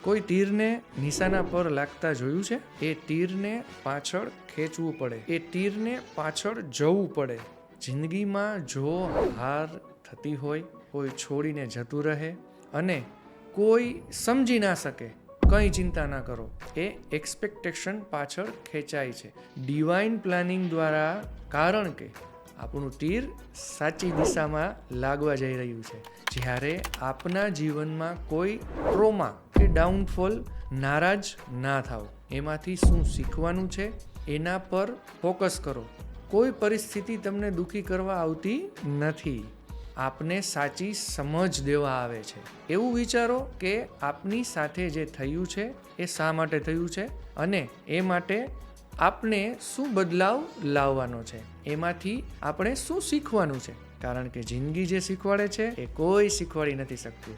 કોઈ તીરને નિશાના પર લાગતા જોયું છે? એ તીરને પાછળ ખેંચવું પડે, એ તીરને પાછળ જવું પડે. જિંદગીમાં જો હાર થતી હોય, કોઈ છોડીને જતું રહે અને કોઈ સમજી ના શકે, કંઈ ચિંતા ના કરો. એ એક્સપેક્ટેશન પાછળ ખેંચાય છે ડિવાઇન પ્લાનિંગ દ્વારા, કારણ કે આપણું તીર સાચી દિશામાં લાગવા જઈ રહ્યું છે. જ્યારે આપના જીવનમાં કોઈ ટ્રોમા કે ડાઉનફોલ, નારાજ ના થાવ. એમાંથી શું શીખવાનું છે એના પર ફોકસ કરો. કોઈ પરિસ્થિતિ તમને દુઃખી કરવા આવતી નથી, આપને સાચી સમજ દેવા આવે છે. એવું વિચારો કે આપની સાથે જે થયું છે એ શા માટે થયું છે અને એ માટે આપને શું બદલાવ લાવવાનો છે, એમાંથી આપણે શું શીખવાનું છે. કારણ કે જિંદગી જે શીખવાડે છે એ કોઈ શીખવાડી નથી શકતું.